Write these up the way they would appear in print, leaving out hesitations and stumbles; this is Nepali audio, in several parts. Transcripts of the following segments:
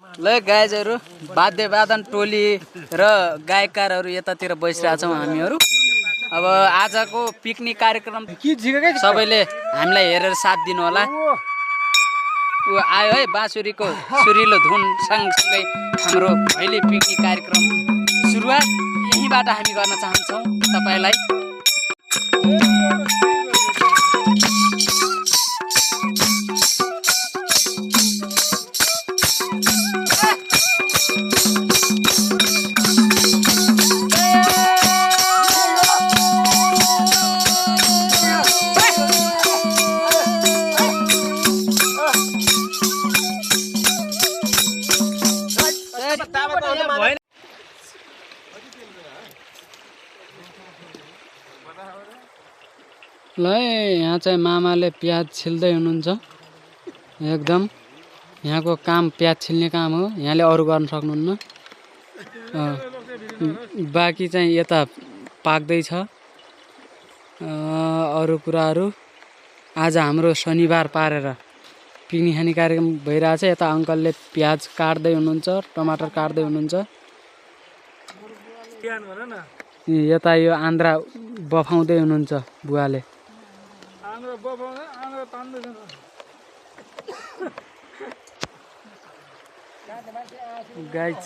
ल गाइजहरु वाद्यवादन टोली र गायककारहरु यतातिर बसिरहेछौं हामीहरु। अब आजको पिकनिक कार्यक्रम सबैले हामीलाई हेरेर साथ दिनु होला। उ आयो है बाँसुरीको सुरिलो धुन सँगसँगै हाम्रो भैली पिकनिक कार्यक्रम सुरुवात यहीबाट हामी गर्न चाहन्छौं तपाईलाई। ल यहाँ चाहिँ मामाले प्याज छिल्दै हुनुहुन्छ। एकदम यहाँको काम प्याज छिल्ने काम हो, यहाँले अरु गर्न सक्नुहुन्न। बाँकी चाहिँ यता पाक्दै छ अरु कुराहरु। आज हाम्रो शनिबार पारेर पिकनिक खाने कार्यक्रम भइरहेछ। यता अंकलले प्याज काट्दै हुनुहुन्छ, टमाटर काट्दै हुनुहुन्छ। यता यो आन्द्रा बफाउँदै हुनुहुन्छ बुवाले। गाइज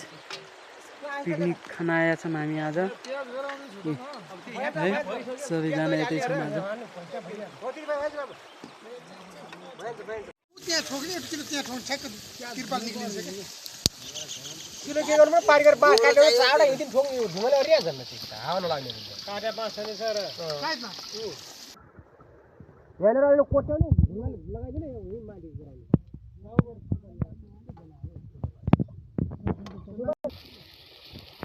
पिकनिक खान आएका छौं हामी आज है, सबैजना यतै छौं आज। किलो के गर्नु पार गरेर बाँस काटेर चाडा एकदिन ठोक ढुङ्गाले अरिया झन् हावा नलाग्ने काटे बाँस छैन सर साइडमा यहाँनिर अहिले कोट्याउने ढुङ्गाले लगाइदिने यो माथि गराउने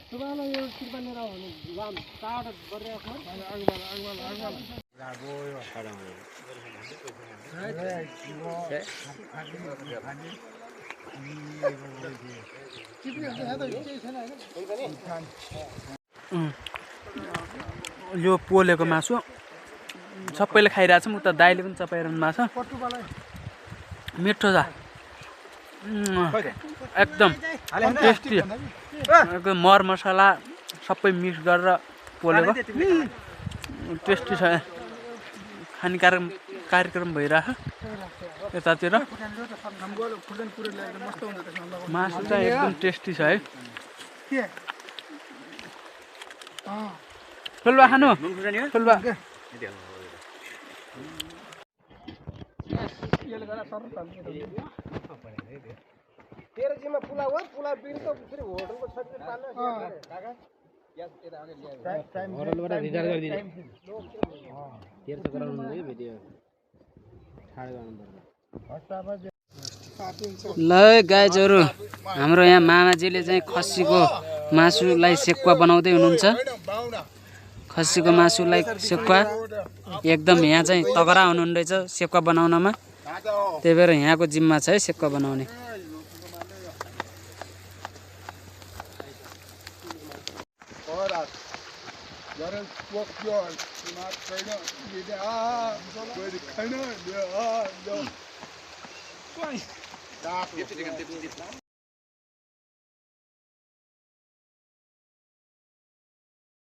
सुबाला यो तिरपाल लिएर आउनु लाम चाड गरिरहेको छ गयो यो पोलेको मासु सबैले खाइरहेछ। म त दाइले पनि चपाइरहनु भएको छ। मिठो छ एकदम टेस्टी। एकदम मर मसला सबै मिक्स गरेर पोलेको टेस्टी छ। खाने कार्यक्रम भइरहेछ यतातिर। मासु चाहिँ एकदम टेस्टी छ है। फुलबा खानु फुलबा तेरो जिम्मा पुला हो पुला बिल त फेरि होटलको छटले पाल्न काका यस यता अगाडि ल्याएर होटलबाट रिचार्ज गरिदिने तेरो त गराउनु नि भिडियो छाड गर्नु पर्छ। ल गाइजहरु हाम्रो यहाँ मामाजीले चाहिँ खसीको मासुलाई सेकुवा बनाउँदै हुनुहुन्छ। खसीको मासुलाई सेकुवा एकदम यहाँ चाहिँ तगरा हुनुहुन्न रहेछ सेकुवा बनाउनमा। त्यही भएर यहाँको जिम्मा छ है सेकुवा बनाउने।